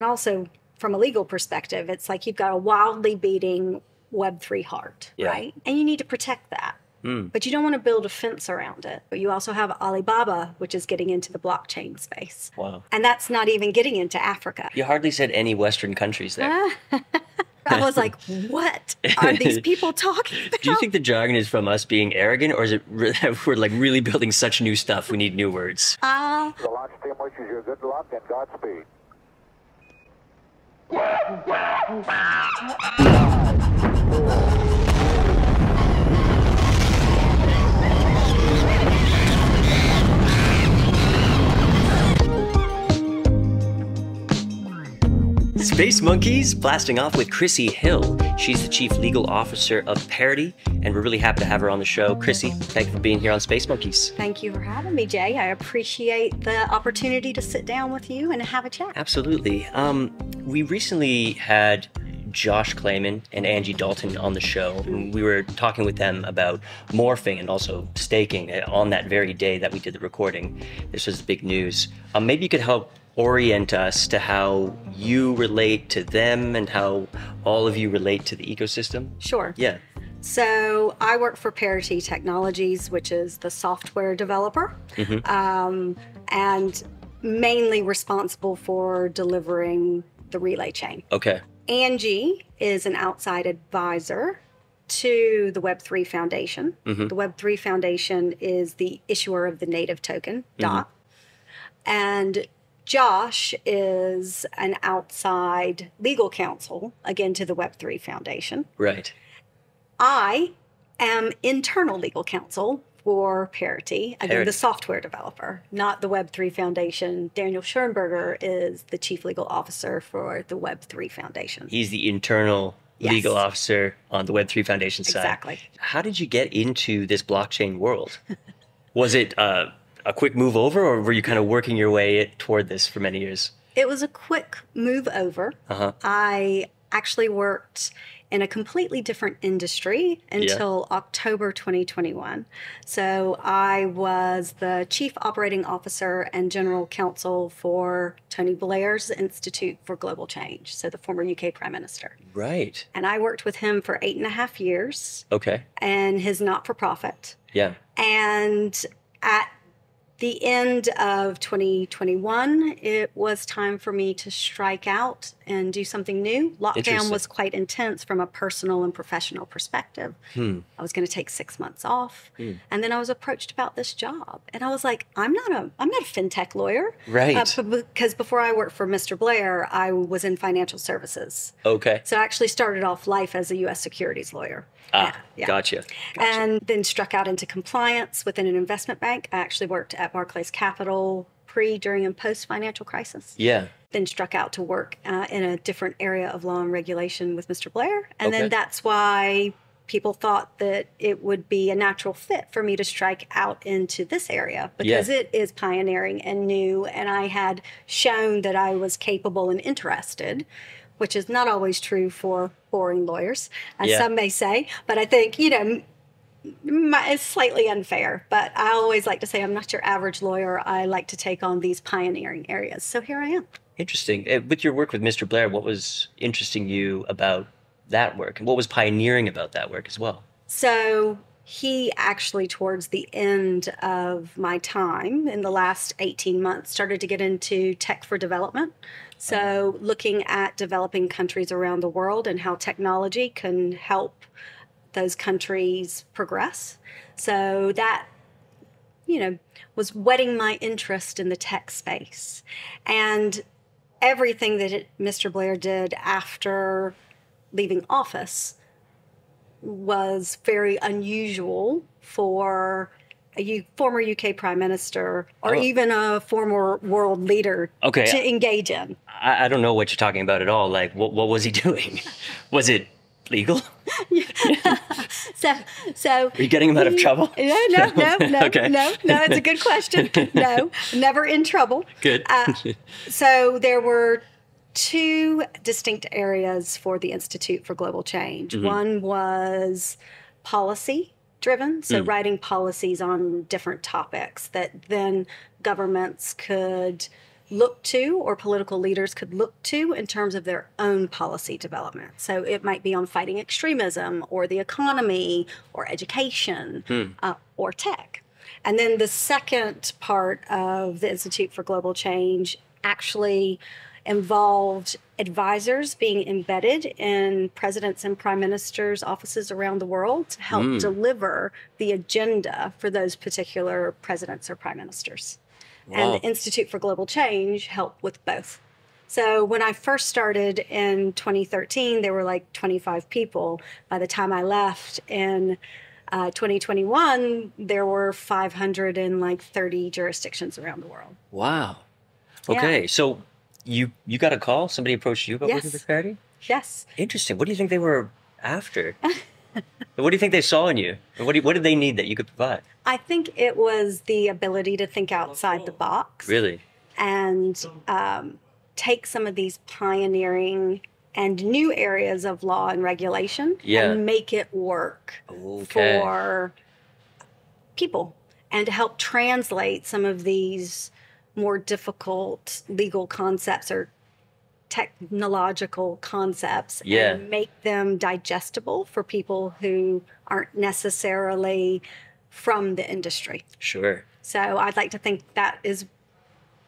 And also, from a legal perspective, it's like you've got a wildly beating Web3 heart, right? And you need to protect that. But you don't want to build a fence around it. But you also have Alibaba, which is getting into the blockchain space. Wow. And that's not even getting into Africa. You hardly said any Western countries there. I was like, what are these people talking about? Do you think the jargon is from us being arrogant, or is it we're like really building such new stuff we need new words? The launch team wishes you good luck and Godspeed. Space Monkeys blasting off with Chrissy Hill. She's the Chief Legal Officer of Parity, and we're really happy to have her on the show. Chrissy, thank you for being here on Space Monkeys. Thank you for having me, Jay. I appreciate the opportunity to sit down with you and have a chat. Absolutely. We recently had Josh Clayman and Angie Dalton on the show. And we were talking with them about morphing and also staking on that very day that we did the recording. This was the big news. Maybe you could help orient us to how you relate to them and how all of you relate to the ecosystem. Sure. Yeah. So I work for Parity Technologies, which is the software developer, and mainly responsible for delivering the relay chain. Okay. Angie is an outside advisor to the Web3 Foundation. The Web3 Foundation is the issuer of the native token, DOT. And Josh is an outside legal counsel, again, to the Web3 Foundation. Right. I am internal legal counsel for Parity, again, the software developer, not the Web3 Foundation. Daniel Schoenberger is the Chief Legal Officer for the Web3 Foundation. He's the internal legal officer on the Web3 Foundation side. Exactly. How did you get into this blockchain world? Was it a quick move over, or were you kind of working your way toward this for many years? It was a quick move over. I actually worked in a completely different industry until October 2021. So I was the Chief Operating Officer and General Counsel for Tony Blair's Institute for Global Change, so the former UK Prime Minister. Right. And I worked with him for 8.5 years. Okay. And his not-for-profit. Yeah. And at the end of 2021, it was time for me to strike out and do something new. Lockdown was quite intense from a personal and professional perspective. I was going to take 6 months off, and then I was approached about this job, and I was like, I'm not a fintech lawyer, right? Because before I worked for Mr. Blair, I was in financial services. Okay. So I actually started off life as a U.S. securities lawyer. Gotcha. And then struck out into compliance within an investment bank. I actually worked at Barclays Capital pre, during, and post financial crisis. Yeah. Then struck out to work in a different area of law and regulation with Mr. Blair. And then that's why people thought that it would be a natural fit for me to strike out into this area, because it is pioneering and new. And I had shown that I was capable and interested, which is not always true for boring lawyers, as some may say. But I think, you know, it's slightly unfair. But I always like to say I'm not your average lawyer. I like to take on these pioneering areas. So here I am. Interesting. With your work with Mr. Blair, what was interesting you about that work? And what was pioneering about that work as well? So he actually, towards the end of my time, in the last 18 months, started to get into tech for development. So looking at developing countries around the world and how technology can help those countries progress. So that, you know, was whetting my interest in the tech space. And everything that Mr. Blair did after leaving office was very unusual for a former UK Prime Minister or even a former world leader to engage in. I don't know what you're talking about at all. Like, what was he doing? Was it legal? So are you getting him out of trouble? No, it's a good question. No, never in trouble. Good. So there were two distinct areas for the Institute for Global Change. One was policy driven, so writing policies on different topics that then governments could look to, or political leaders could look to in terms of their own policy development. So it might be on fighting extremism, or the economy, or education, or tech. And then the second part of the Institute for Global Change actually involved advisors being embedded in presidents and prime ministers' offices around the world to help deliver the agenda for those particular presidents or prime ministers. Wow. And the Institute for Global Change helped with both. So when I first started in 2013, there were like 25 people. By the time I left in 2021, there were 530 jurisdictions around the world. Wow. Okay, Yeah. so you got a call? Somebody approached you about working Yes. for Parity? Yes. Interesting. What do you think they were after? What do you think they saw in you? And what did they need that you could provide? I think it was the ability to think outside the box. Really? And take some of these pioneering and new areas of law and regulation and make it work for people, and to help translate some of these more difficult legal concepts or technological concepts and make them digestible for people who aren't necessarily from the industry. Sure. So I'd like to think that is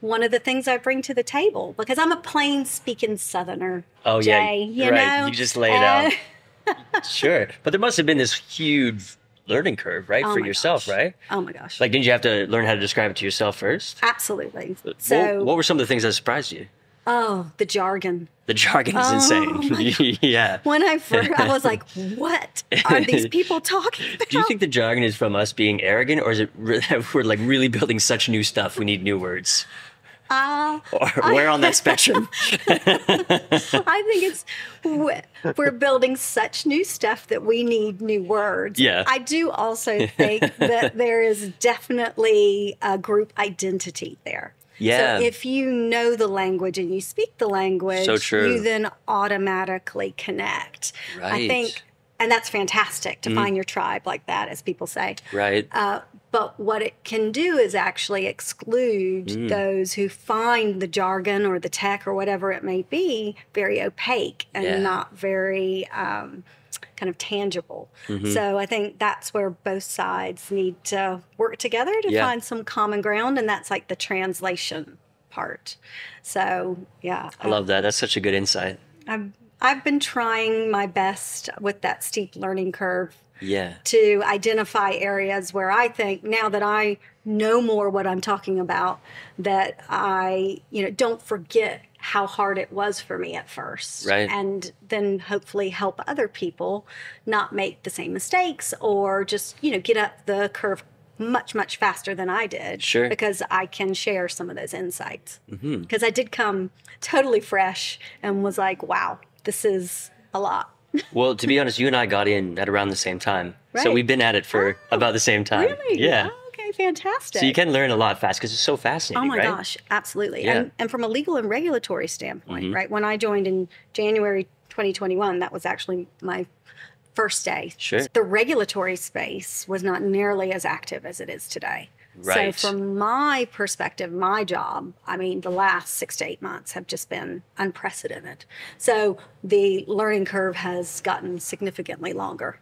one of the things I bring to the table, because I'm a plain speaking Southerner. Oh, Jay, yeah. you Right. know? You just lay it out. Sure. But there must have been this huge learning curve, right? Oh for my yourself, gosh. right? Oh my gosh. Like, didn't you have to learn how to describe it to yourself first? Absolutely. So, What were some of the things that surprised you? oh, the jargon. The jargon is insane. Yeah. When I first, I was like, what are these people talking about? Do you think the jargon is from us being arrogant, or is it that we're like really building such new stuff we need new words? Or where on that spectrum? I think it's we're building such new stuff that we need new words. Yeah. I do also think that there is definitely a group identity there. Yeah. So if you know the language and you speak the language, So true. you then automatically connect. I Right. think, and that's fantastic to find your tribe like that, as people say. Right. But what it can do is actually exclude those who find the jargon or the tech or whatever it may be very opaque and not very kind of tangible. So I think that's where both sides need to work together to find some common ground, and that's like the translation part. So yeah, I love that. That's such a good insight. I've been trying my best with that steep learning curve Yeah. to identify areas where I think, now that I know more what I'm talking about, that I, don't forget how hard it was for me at first. Right. And then hopefully help other people not make the same mistakes, or just, get up the curve much, much faster than I did. Sure. Because I can share some of those insights. Because I did come totally fresh and was like, wow, this is a lot. Well, to be honest, you and I got in at around the same time. So Right. we've been at it for about the same time. Really? Yeah. Oh, okay, fantastic. So you can learn a lot fast because it's so fascinating, Oh my right? gosh, absolutely. Yeah. And from a legal and regulatory standpoint, right? When I joined in January 2021, that was actually my first day. Sure. The regulatory space was not nearly as active as it is today. Right. So from my perspective, my job, the last 6 to 8 months have just been unprecedented. So the learning curve has gotten significantly longer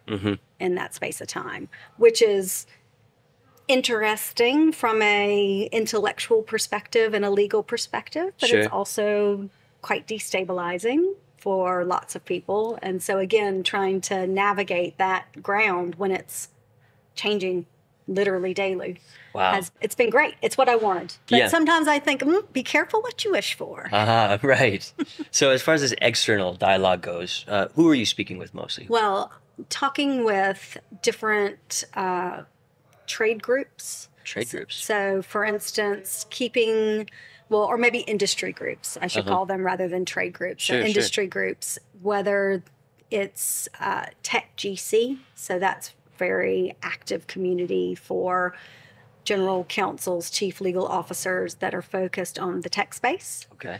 in that space of time, which is interesting from a intellectual perspective and a legal perspective, but Sure. it's also quite destabilizing for lots of people. And so again, trying to navigate that ground when it's changing literally daily. Wow. It's been great. It's what I wanted. But Yeah. sometimes I think, be careful what you wish for. Right. So as far as this external dialogue goes, who are you speaking with mostly? Well, talking with different trade groups. Trade groups. So, for instance, or maybe industry groups, I should call them, rather than trade groups. Sure, So sure. industry groups, whether it's Tech GC, so that's very active community for general counsels, chief legal officers that are focused on the tech space. Okay.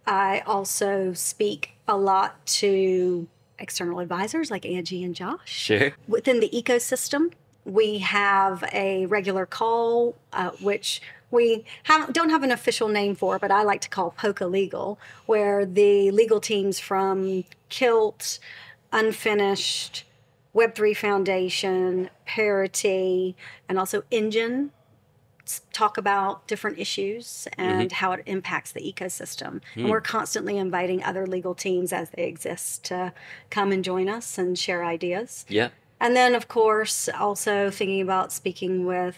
I also speak a lot to external advisors like Angie and Josh. Sure. Within the ecosystem, we have a regular call, which don't have an official name for it, but I like to call Polka Legal, where the legal teams from Kilt, Unfinished, Web3 Foundation, Parity, and also Engine talk about different issues and how it impacts the ecosystem. And we're constantly inviting other legal teams as they exist to come and join us and share ideas. Yeah. And then, of course, also thinking about speaking with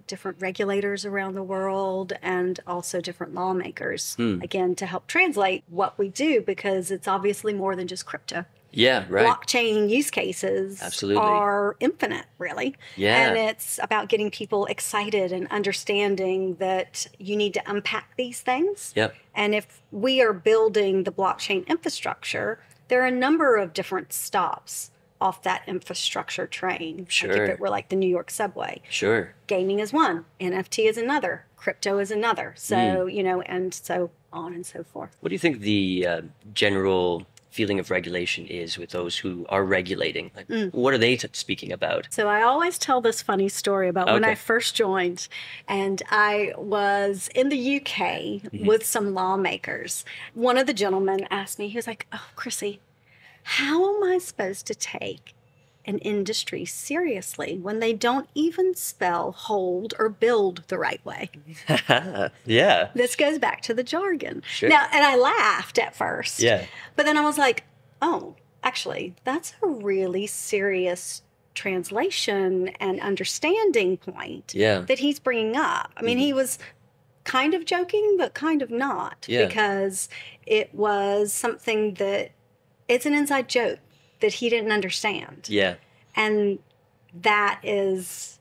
different regulators around the world and also different lawmakers, again, to help translate what we do, because it's obviously more than just crypto. Yeah, right. Blockchain use cases are infinite, really. Yeah. And it's about getting people excited and understanding that you need to unpack these things. Yep. And if we are building the blockchain infrastructure, there are a number of different stops off that infrastructure train. Sure. Like if it were like the New York subway. Sure. Gaming is one, NFT is another, crypto is another. So, you know, and so on and so forth. What do you think the general feeling of regulation is with those who are regulating? Like, what are they speaking about? So I always tell this funny story about when I first joined, and I was in the UK with some lawmakers. One of the gentlemen asked me, he was like, "Oh, Chrissy, how am I supposed to take an industry seriously when they don't even spell hold or build the right way?" Yeah. This goes back to the jargon. Sure. Now, and I laughed at first. Yeah. But then I was like, oh, actually, that's a really serious translation and understanding point that he's bringing up. I mean, he was kind of joking, but kind of not, because it was something that it's an inside joke that he didn't understand. Yeah. And that is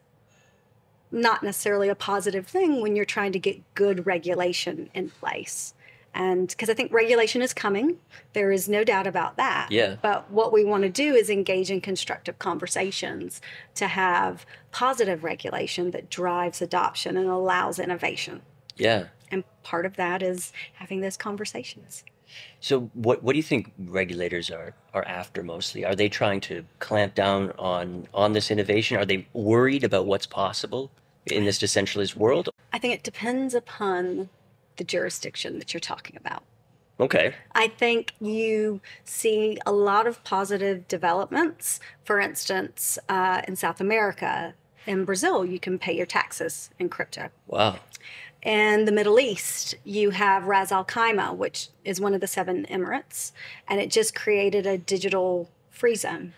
not necessarily a positive thing when you're trying to get good regulation in place. And because I think regulation is coming, there is no doubt about that. Yeah. But what we want to do is engage in constructive conversations to have positive regulation that drives adoption and allows innovation. Yeah. And part of that is having those conversations. So what do you think regulators are after mostly? Are they trying to clamp down on this innovation? Are they worried about what's possible in this decentralized world? I think it depends upon the jurisdiction that you're talking about. Okay. I think you see a lot of positive developments. For instance, in South America, in Brazil, you can pay your taxes in crypto. Wow. In the Middle East, you have Ras Al Khaimah, which is one of the 7 Emirates, and it just created a digital free zone,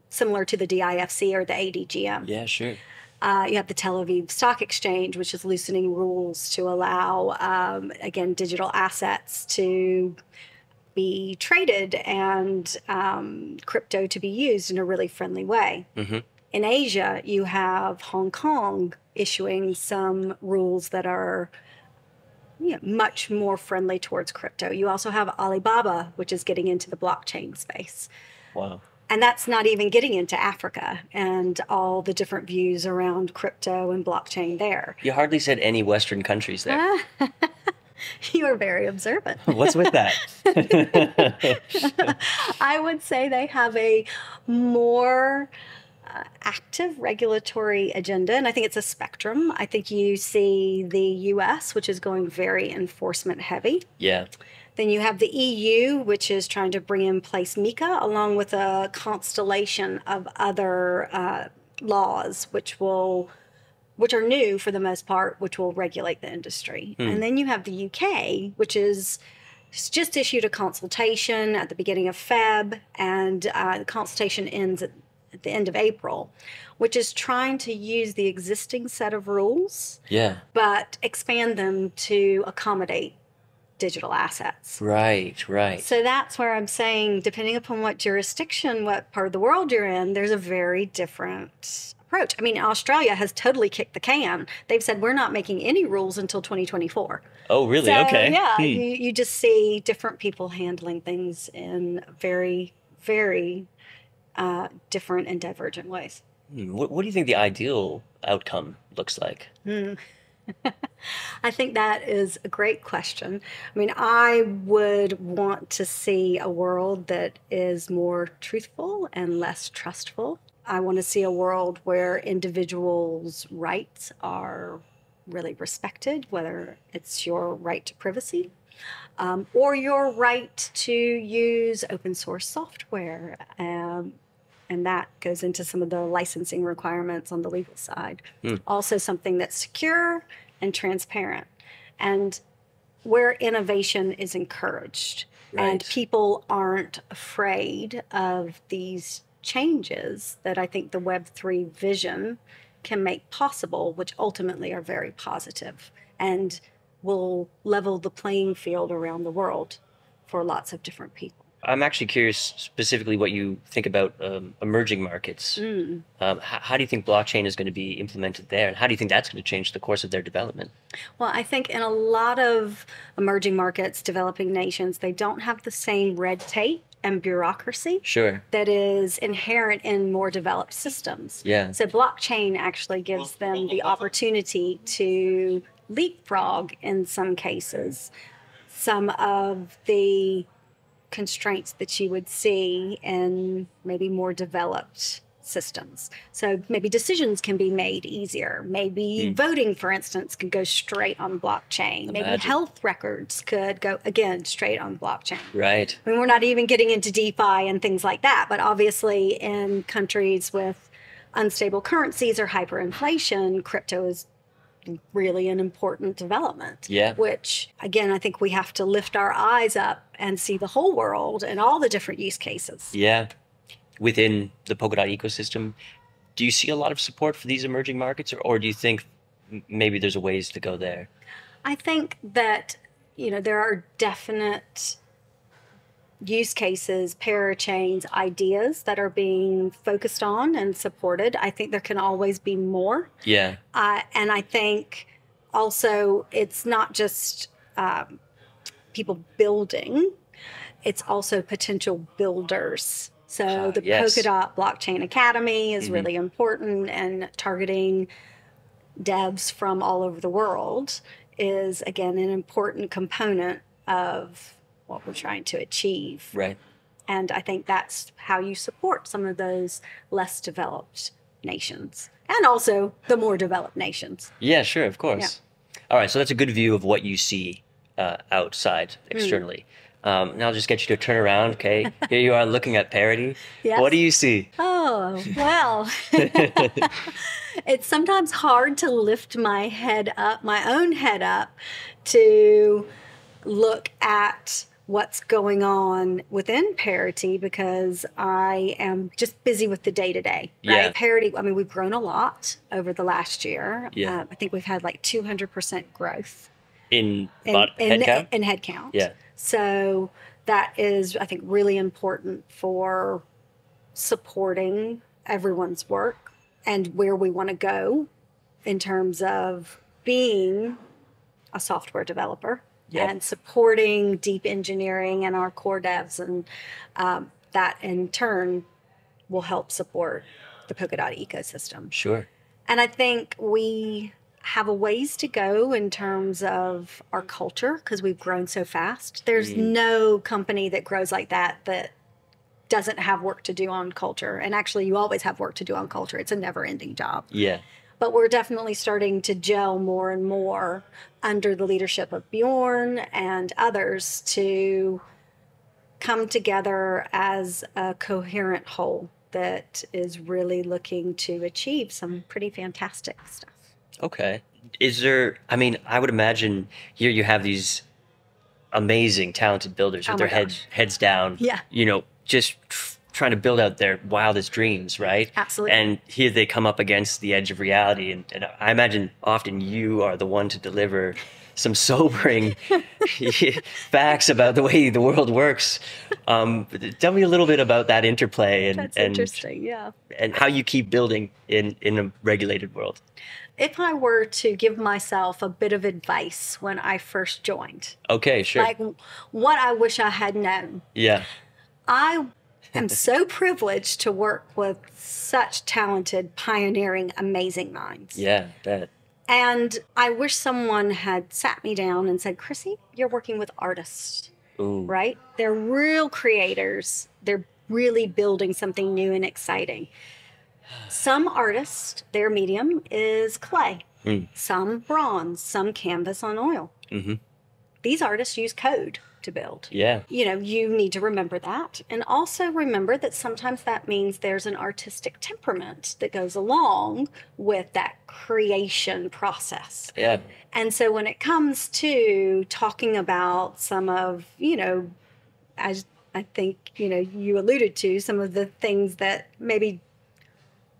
similar to the DIFC or the ADGM. Yeah, sure. You have the Tel Aviv Stock Exchange, which is loosening rules to allow, again, digital assets to be traded and crypto to be used in a really friendly way. In Asia, you have Hong Kong issuing some rules that are much more friendly towards crypto. You also have Alibaba, which is getting into the blockchain space. Wow. And that's not even getting into Africa and all the different views around crypto and blockchain there. You hardly said any Western countries there. You are very observant. What's with that? I would say they have a more active regulatory agenda, and I think it's a spectrum. I think you see the US, which is going very enforcement heavy. Yeah. Then you have the EU, which is trying to bring in place MiCA, along with a constellation of other laws, which are new for the most part, which will regulate the industry. And then you have the UK, which is just issued a consultation at the beginning of Feb, and the consultation ends at the end of April, which is trying to use the existing set of rules, but expand them to accommodate digital assets. Right, right. So that's where I'm saying, depending upon what jurisdiction, what part of the world you're in, there's a very different approach. I mean, Australia has totally kicked the can. They've said, we're not making any rules until 2024. Oh, really? So, okay. Yeah, you just see different people handling things in very, very different and divergent ways. What do you think the ideal outcome looks like? I think that is a great question. I mean, I would want to see a world that is more truthful and less trustful. I want to see a world where individuals' rights are really respected, whether it's your right to privacy or your right to use open source software. And that goes into some of the licensing requirements on the legal side. Also something that's secure and transparent, and where innovation is encouraged. Right. And people aren't afraid of these changes that I think the Web3 vision can make possible, which ultimately are very positive and will level the playing field around the world for lots of different people. I'm actually curious specifically what you think about emerging markets. How do you think blockchain is going to be implemented there? And how do you think that's going to change the course of their development? Well, I think in a lot of emerging markets, developing nations, they don't have the same red tape and bureaucracy that is inherent in more developed systems. Yeah. So blockchain actually gives them the opportunity to leapfrog, in some cases, some of the constraints that you would see in maybe more developed systems. So maybe decisions can be made easier. Maybe voting, for instance, could go straight on blockchain. Maybe health records could go, again, straight on blockchain. Right. I mean, we're not even getting into DeFi and things like that, but obviously in countries with unstable currencies or hyperinflation, crypto is really an important development. Yeah. Which, again, I think we have to lift our eyes up and see the whole world and all the different use cases. Yeah. Within the Polkadot ecosystem, do you see a lot of support for these emerging markets, or do you think maybe there's a ways to go there? I think that, you know, there are definite use cases, parachains, ideas that are being focused on and supported. I think there can always be more. Yeah. And I think also it's not just people building, it's also potential builders. So the Polkadot Blockchain Academy is really important, and targeting devs from all over the world is, again, an important component of what we're trying to achieve. Right. And I think that's how you support some of those less developed nations, and also the more developed nations. Yeah, sure, of course. Yeah. All right, so that's a good view of what you see outside, externally. Now I'll just get you to turn around, okay? Here you are looking at Parity. Yes. What do you see? Oh, well, it's sometimes hard to lift my head up, my own head up, to look at what's going on within Parity, because I am just busy with the day-to-day. Right? Yeah. Parity, I mean, we've grown a lot over the last year. Yeah. I think we've had like 200% growth. In headcount? In headcount. Yeah. So that is, I think, really important for supporting everyone's work and where we want to go in terms of being a software developer. Yep. And supporting deep engineering and our core devs, and that in turn will help support the Polkadot ecosystem. Sure. And I think we have a ways to go in terms of our culture, because we've grown so fast. There's no company that grows like that that doesn't have work to do on culture. And actually, you always have work to do on culture. It's a never-ending job. Yeah. But we're definitely starting to gel more and more under the leadership of Bjorn and others to come together as a coherent whole that is really looking to achieve some pretty fantastic stuff. Okay. Is there, I mean, I would imagine here you have these amazing, talented builders with their heads down, you know, just trying to build out their wildest dreams, right? Absolutely. And here they come up against the edge of reality. And I imagine often you are the one to deliver some sobering facts about the way the world works. Tell me a little bit about that interplay and interesting, yeah. And how you keep building in a regulated world. If I were to give myself a bit of advice when I first joined. Okay, sure. Like what I wish I had known. Yeah. I am so privileged to work with such talented, pioneering, amazing minds. Yeah, bet. And I wish someone had sat me down and said, Chrissy, you're working with artists, right? They're real creators. They're really building something new and exciting. Some artists, their medium is clay. some bronze, some canvas on oil. These artists use code to build. Yeah. You know, you need to remember that. And also remember that sometimes that means there's an artistic temperament that goes along with that creation process. Yeah. And so when it comes to talking about some of, you know, as I think, you know, you alluded to, some of the things that maybe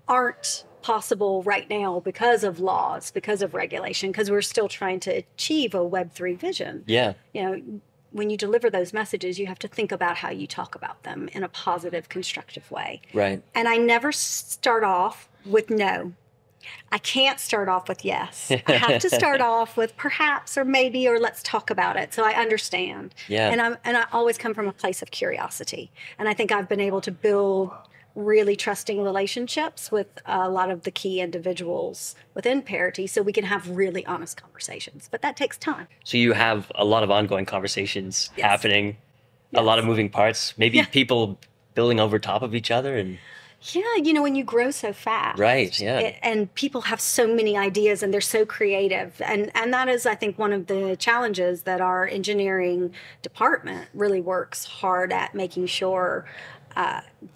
aren't possible right now because of laws, because of regulation, because we're still trying to achieve a Web3 vision. Yeah. You know, when you deliver those messages, you have to think about how you talk about them in a positive, constructive way. Right. And I never start off with no. I can't start off with yes. I have to start off with perhaps or maybe or let's talk about it so I understand. Yeah. And I always come from a place of curiosity. And I think I've been able to build really trusting relationships with a lot of the key individuals within Parity so we can have really honest conversations. But that takes time. So you have a lot of ongoing conversations happening, a lot of moving parts, maybe people building over top of each other and... Yeah, you know, when you grow so fast. Right, yeah. And people have so many ideas and they're so creative. And that is, I think, one of the challenges that our engineering department really works hard at making sure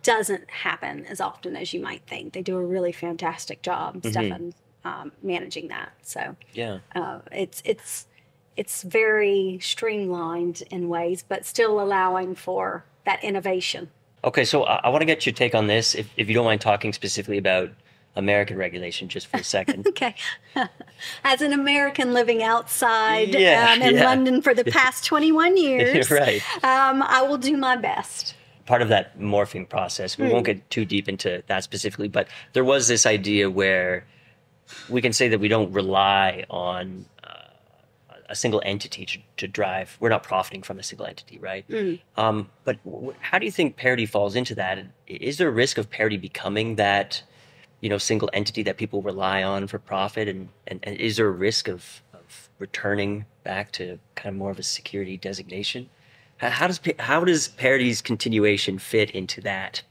doesn't happen as often as you might think. They do a really fantastic job, Stefan, managing that. So yeah, it's very streamlined in ways, but still allowing for that innovation. Okay, so I want to get your take on this, if you don't mind talking specifically about American regulation just for a second. Okay. As an American living outside in London for the past 21 years, right. I will do my best. Part of that morphing process, we won't get too deep into that specifically, but there was this idea where we can say that we don't rely on a single entity to drive. We're not profiting from a single entity, right? But how do you think Parity falls into that? Is there a risk of Parity becoming that, you know, single entity that people rely on for profit? And is there a risk of returning back to kind of more of a security designation? How does Parity's continuation fit into that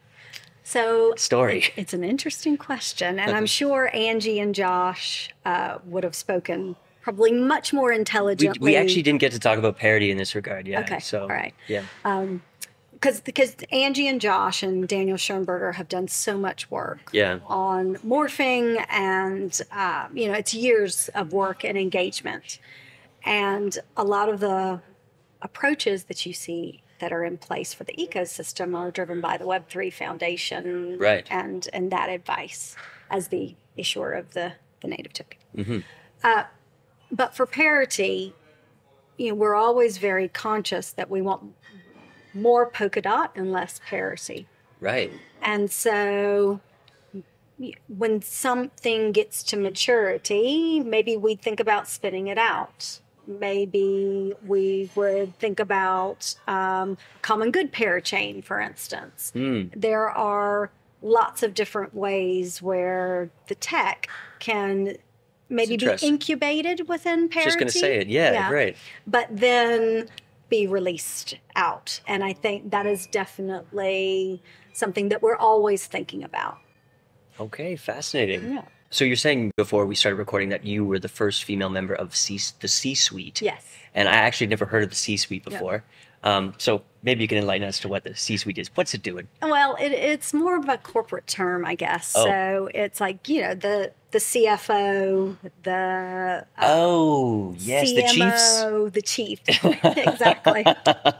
story? It's an interesting question, and I'm sure Angie and Josh would have spoken probably much more intelligently. We actually didn't get to talk about Parity in this regard, yeah. Okay, so, all right. Yeah. Because Angie and Josh and Daniel Schoenberger have done so much work on morphing, and you know, it's years of work and engagement, and a lot of the approaches that you see that are in place for the ecosystem are driven by the Web3 Foundation, right? And that advice as the issuer of the native token. But for Parity, you know, we're always very conscious that we want more Polkadot and less Parity. Right. And so when something gets to maturity, maybe we think about spinning it out. Maybe we would think about common good parachain, for instance. There are lots of different ways where the tech can maybe be incubated within Parity. Just going to say it, yeah, right. But then be released out. And I think that is definitely something that we're always thinking about. Okay, fascinating. Yeah. So you're saying before we started recording that you were the first female member of the C-suite. Yes. And I actually never heard of the C-suite before. So maybe you can enlighten us to what the C-suite is. What's it doing? Well, it's more of a corporate term, I guess. Oh. So it's like, you know, the CFO, the CMO, the chief. Exactly.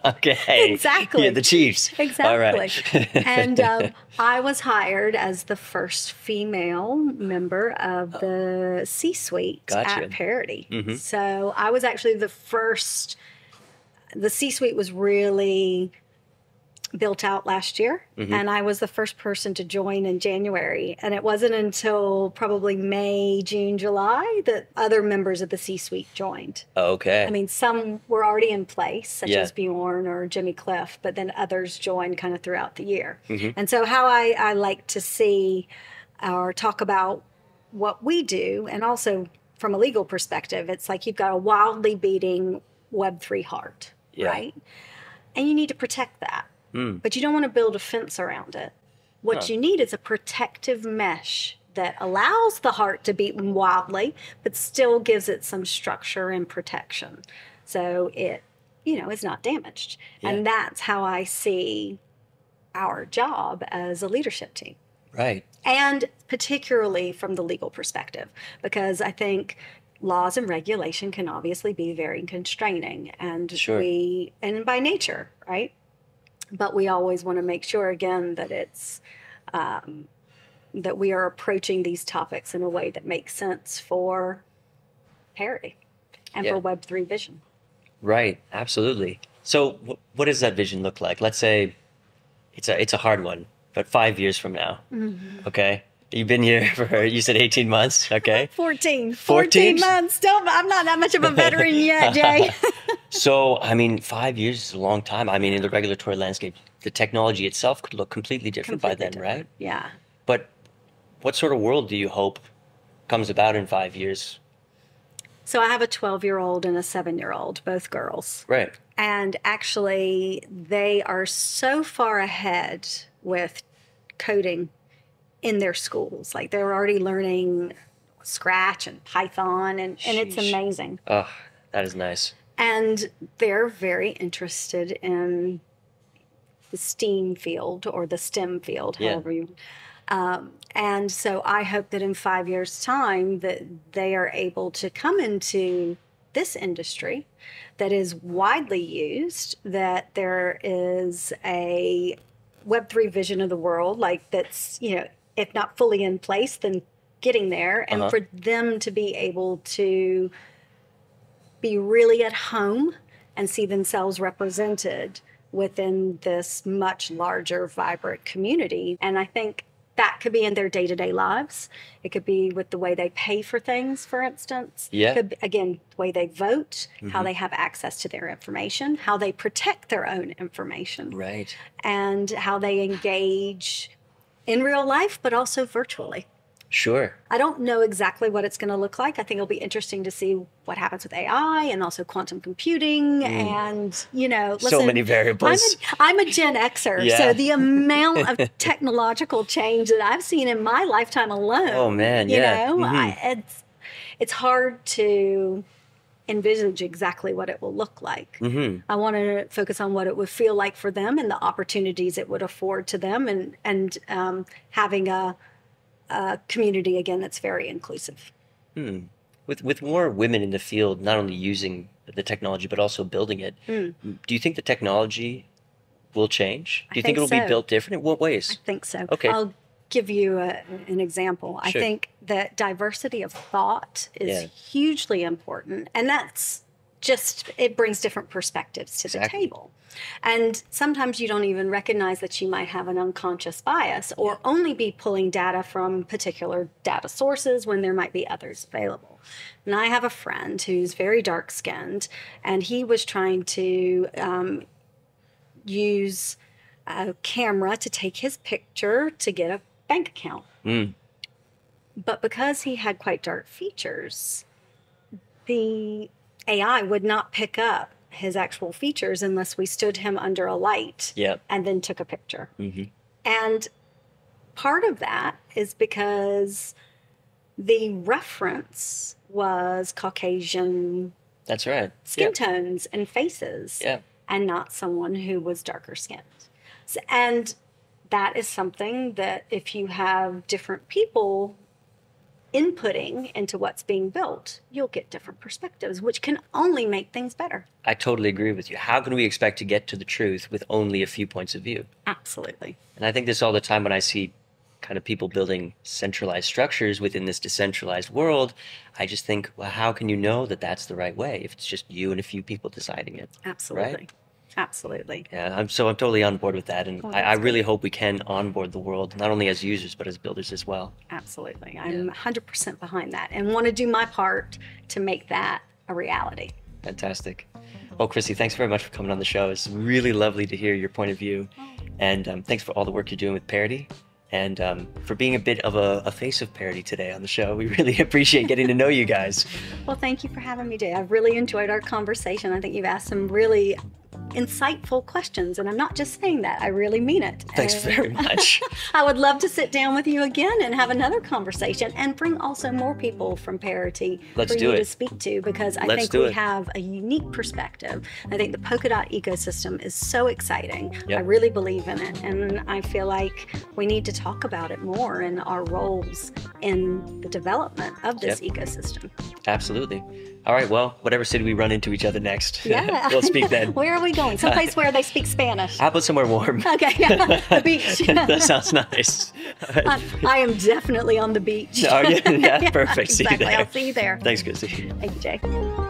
Okay. Exactly. Yeah, the chiefs. Exactly. All right. And I was hired as the first female member of the C-suite at Parity. So I was actually the first. The C-suite was really built out last year, and I was the first person to join in January. And it wasn't until probably May, June, July that other members of the C-suite joined. Okay. I mean, some were already in place, such as Bjorn or Jimmy Cliff, but then others joined kind of throughout the year. And so how I like to see or talk about what we do, and also from a legal perspective, it's like you've got a wildly beating Web3 heart. Right? And you need to protect that. But you don't want to build a fence around it. What you need is a protective mesh that allows the heart to beat wildly, but still gives it some structure and protection. So it, is not damaged. Yeah. And that's how I see our job as a leadership team. Right. And particularly from the legal perspective, because I think laws and regulation can obviously be very constraining, and Sure. and by nature, right? But we always want to make sure, again, that it's that we are approaching these topics in a way that makes sense for Parity and Yeah. for Web3 vision. Right. Absolutely. So what does that vision look like? Let's say it's a hard one, but 5 years from now, okay? You've been here for, you said 18 months, okay? 14 14? months. I'm not that much of a veteran yet, Jay. So, I mean, 5 years is a long time. I mean, in the regulatory landscape, the technology itself could look completely different by then, right? Yeah. But what sort of world do you hope comes about in 5 years? So I have a 12-year-old and a 7-year-old, both girls. Right. And actually, they are so far ahead with coding in their schools. Like, they're already learning Scratch and Python, and it's Sheesh. amazing. Oh, that is nice. And they're very interested in the STEAM field or the STEM field, Yeah. however you. And so I hope that in 5 years' time that they are able to come into this industry that is widely used, that there is a Web3 vision of the world, like that's, if not fully in place, then getting there, and for them to be able to be really at home and see themselves represented within this much larger, vibrant community. And I think that could be in their day-to-day lives. It could be with the way they pay for things, for instance. Yeah. It could be, again, the way they vote, how they have access to their information, how they protect their own information, Right. and how they engage in real life, but also virtually. Sure. I don't know exactly what it's going to look like. I think it'll be interesting to see what happens with AI and also quantum computing. And, listen, So many variables. I'm a Gen Xer. Yeah. So the amount of technological change that I've seen in my lifetime alone. Oh, man, yeah. It's hard to envisage exactly what it will look like. I want to focus on what it would feel like for them and the opportunities it would afford to them, and having a community, again, that's very inclusive. With more women in the field, not only using the technology, but also building it, do you think the technology will change? Do you think think it'll be so. built different? In what ways? I think so. Okay. I'll give you an example. I Sure. think that diversity of thought is Yeah. hugely important, and that's just, it brings different perspectives to the Exactly. table. And sometimes you don't even recognize that you might have an unconscious bias or only be pulling data from particular data sources when there might be others available. And I have a friend who's very dark-skinned, and he was trying to use a camera to take his picture to get a bank account. But because he had quite dark features, the AI would not pick up his actual features unless we stood him under a light Yep. and then took a picture. And part of that is because the reference was Caucasian That's right. skin tones and faces, Yeah. and not someone who was darker skinned. And that is something that if you have different people inputting into what's being built, you'll get different perspectives, which can only make things better. I totally agree with you. How can we expect to get to the truth with only a few points of view? Absolutely. And I think this all the time when I see kind of people building centralized structures within this decentralized world. I just think, well, how can you know that that's the right way if it's just you and a few people deciding it? Absolutely. Right? Absolutely. Yeah, I'm totally on board with that, and Oh, I that's really hope we can onboard the world, not only as users but as builders as well. Absolutely. I'm 100% behind that and want to do my part to make that a reality. Fantastic. Well, Chrissy, thanks very much for coming on the show. It's really lovely to hear your point of view, and thanks for all the work you're doing with Parity, and for being a bit of a face of Parity today on the show. We really appreciate getting to know you guys. Well, thank you for having me, Jay. I've really enjoyed our conversation. I think you've asked some really insightful questions. And I'm not just saying that, I really mean it. Thanks very much. I would love to sit down with you again and have another conversation and bring also more people from Parity for you to speak to, because I think we have a unique perspective. I think the Polkadot ecosystem is so exciting. I really believe in it, and I feel like we need to talk about it more and our roles in the development of this ecosystem. Absolutely. All right, well, whatever city we run into each other next, we'll speak then. Where are we going? Someplace where they speak Spanish. How about somewhere warm? Okay, the beach. That sounds nice. I am definitely on the beach. Oh, yeah, perfect. Exactly. See you there. I'll see you there. Thanks, Chrissy. Thank you, Jay.